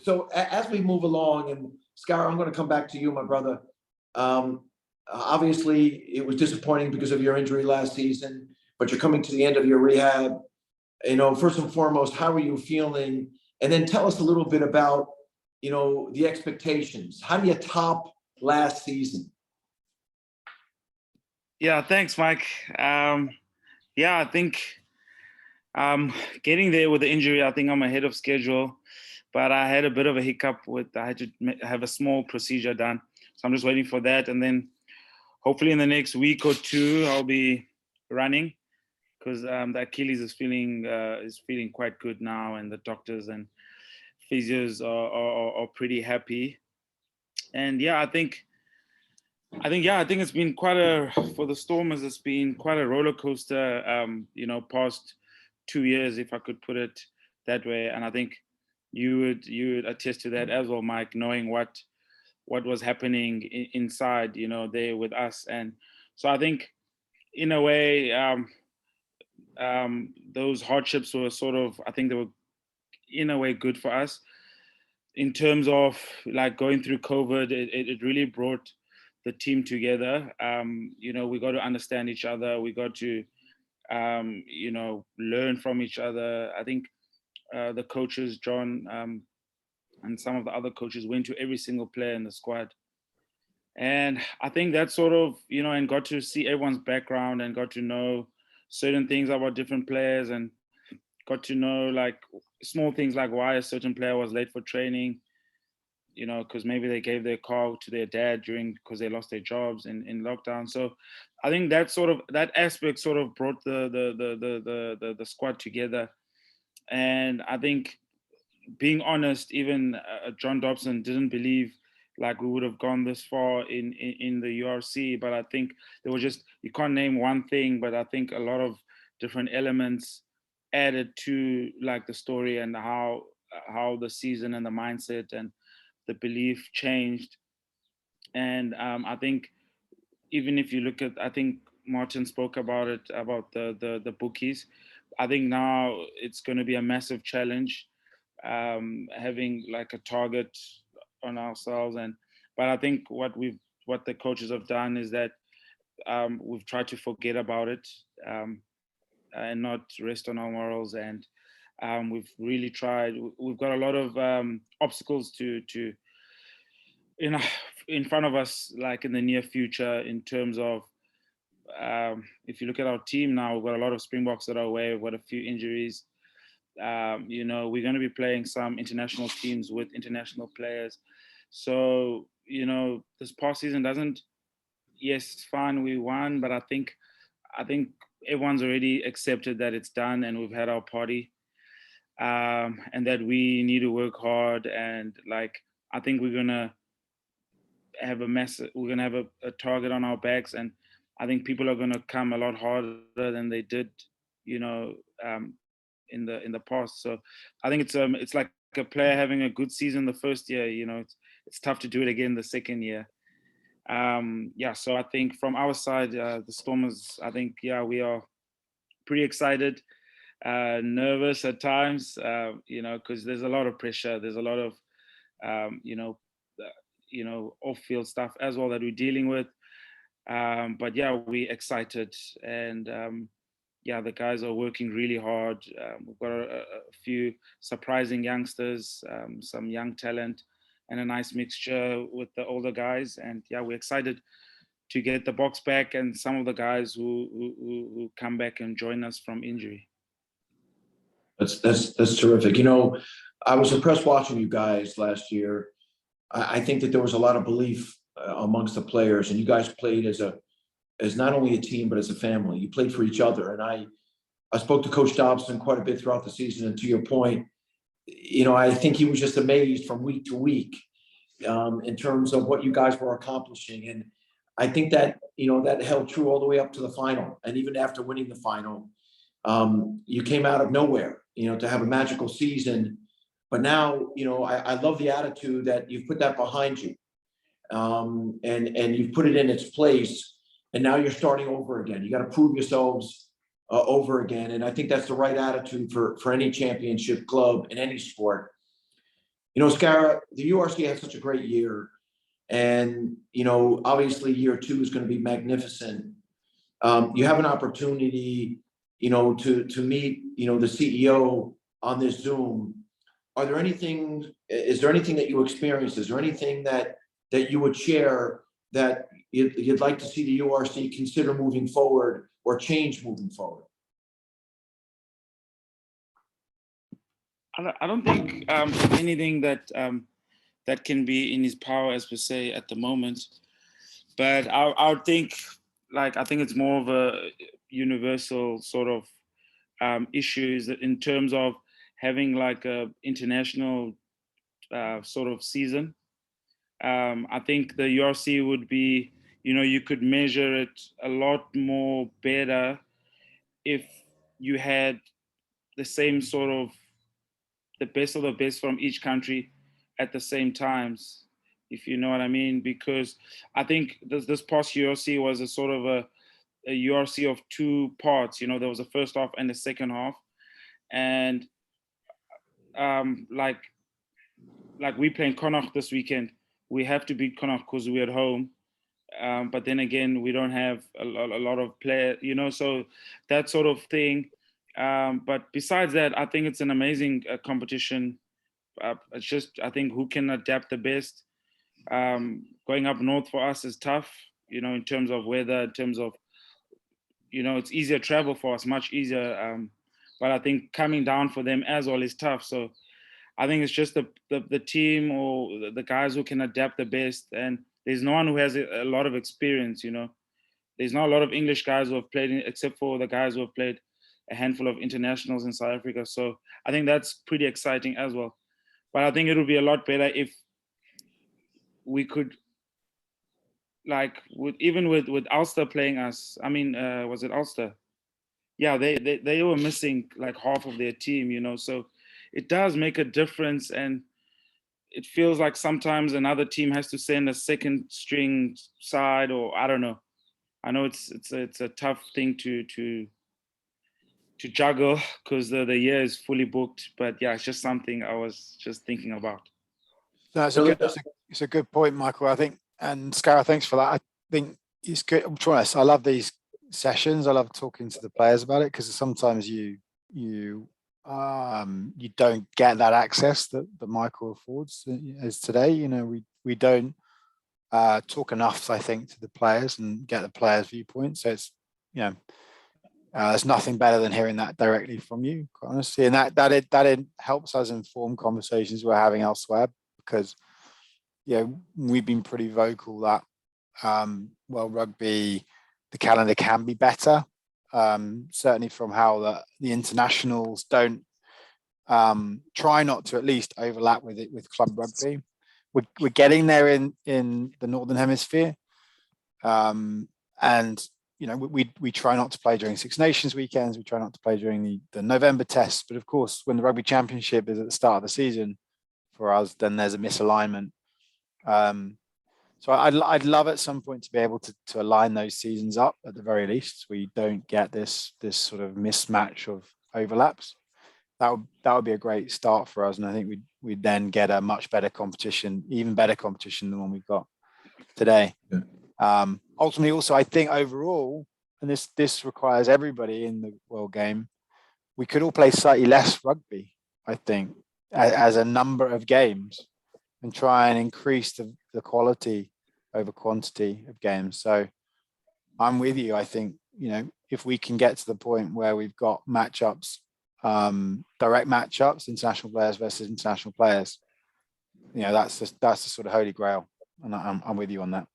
So as we move along, and Scarra, I'm going to come back to you, my brother. Obviously, it was disappointing because of your injury last season, but you're coming to the end of your rehab. First and foremost, how are you feeling? And then tell us a little bit about, the expectations. How do you top last season? Yeah, thanks, Mike. I think getting there with the injury, I think I'm ahead of schedule, but I had a bit of a hiccup I had to have a small procedure done. So I'm just waiting for that. And then hopefully in the next week or two, I'll be running because the Achilles is feeling quite good now. And the doctors and physios are pretty happy. And I think it's been for the Stormers, it's been quite a roller coaster, past 2 years, if I could put it that way. And I think you would attest to that as well, Mike, knowing what was happening inside, there with us. And so I think in a way, those hardships were I think they were in a way good for us in terms of like going through COVID. It really brought the team together. We got to understand each other. We got to, learn from each other. I think the coaches, John, and some of the other coaches went to every single player in the squad. And I think that sort of, and got to see everyone's background and got to know certain things about different players and got to know like small things like why a certain player was late for training, because maybe they gave their car to their dad because they lost their jobs in lockdown. So I think that aspect sort of brought the squad together. And I think, being honest, even John Dobson didn't believe like we would have gone this far in the URC. But I think there was you can't name one thing, but I think a lot of different elements added to like the story and how the season and the mindset and the belief changed. And I think even if you look at, I think Martin spoke about it, about the bookies. I think now it's going to be a massive challenge, having like a target on ourselves. But I think what the coaches have done is that we've tried to forget about it and not rest on our morals. And we've really tried. We've got a lot of obstacles to in front of us, like in the near future, in terms of if you look at our team now, we've got a lot of Springboks that are away. We've got a few injuries. We're going to be playing some international teams with international players. So, this past season yes, it's fine, we won, but I think everyone's already accepted that it's done and we've had our party, and that we need to work hard. And like, I think we're going to have a target on our backs, and I think people are going to come a lot harder than they did, in the past. So I think it's like a player having a good season the first year. It's tough to do it again the second year. So I think from our side, the Stormers, I think we are pretty excited, nervous at times, because there's a lot of pressure. There's a lot of off-field stuff as well that we're dealing with. But we're excited, and the guys are working really hard. We've got a few surprising youngsters, some young talent, and a nice mixture with the older guys. And we're excited to get the box back and some of the guys who come back and join us from injury. That's terrific. I was impressed watching you guys last year. I think that there was a lot of belief amongst the players, and you guys played as not only a team, but as a family. You played for each other. And I spoke to Coach Dobson quite a bit throughout the season. And to your point, I think he was just amazed from week to week in terms of what you guys were accomplishing. And I think that, that held true all the way up to the final. And even after winning the final, you came out of nowhere, to have a magical season. But now, I love the attitude that you've put that behind you, and you've put it in its place. And now you're starting over again. You got to prove yourselves over again. And I think that's the right attitude for any championship club in any sport. Scarra, the URC had such a great year. And, obviously year 2 is going to be magnificent. You have an opportunity, to meet, the CEO on this Zoom. Is there anything that you experienced? Is there anything that you would share that you'd like to see the URC consider moving forward or change moving forward? I don't think anything that can be in his power as per se at the moment, but I would think, I think it's more of a universal sort of issues in terms of having like a international sort of season. I think the URC would be, you could measure it a lot more better if you had the same sort of the best of the best from each country at the same times, if you know what I mean. Because I think this past URC was a sort of a URC of 2 parts. There was a first half and a second half, and like we playing Connacht this weekend, we have to beat Connacht because we're at home. But then again, we don't have a lot of players, so that sort of thing. But besides that, I think it's an amazing competition. It's just, I think, who can adapt the best. Going up north for us is tough, in terms of weather, in terms of, it's easier travel for us, much easier. But I think coming down for them as well is tough. So I think it's just the team or the guys who can adapt the best. And there's no one who has a lot of experience, There's not a lot of English guys who have played, except for the guys who have played a handful of internationals in South Africa. So I think that's pretty exciting as well. But I think it would be a lot better if we could, with Ulster playing us. I mean, was it Ulster? Yeah, they were missing like half of their team, So it does make a difference, and it feels like sometimes another team has to send a second string side, or I don't know. I know it's a tough thing to juggle because the year is fully booked. But yeah, it's just something I was just thinking about. No, it's a good point, Michael. I think, and Scarra, thanks for that. I think it's good. I'm trying. I love these sessions. I love talking to the players about it, because sometimes you don't get that access that Michael affords as today. We don't talk enough, I think, to the players and get the players' viewpoints. So it's there's nothing better than hearing that directly from you, quite honestly, and that helps us inform conversations we're having elsewhere, because we've been pretty vocal that rugby, the calendar can be better. Certainly from how the internationals don't try not to at least overlap with club rugby. We're getting there in the Northern Hemisphere, and we try not to play during Six Nations weekends. We try not to play during the November tests. But of course, when the Rugby Championship is at the start of the season for us, then there's a misalignment. So I'd love at some point to be able to align those seasons up at the very least. We don't get this sort of mismatch of overlaps. That would be a great start for us, and I think we'd then get a much better competition, even better competition than one we've got today. Yeah. Ultimately, also, I think overall, and this requires everybody in the world game, we could all play slightly less rugby, I think, as a number of games, and try and increase the quality over quantity of games. So I'm with you. I think, if we can get to the point where we've got matchups, direct matchups, international players versus international players, that's the sort of holy grail. And I'm with you on that.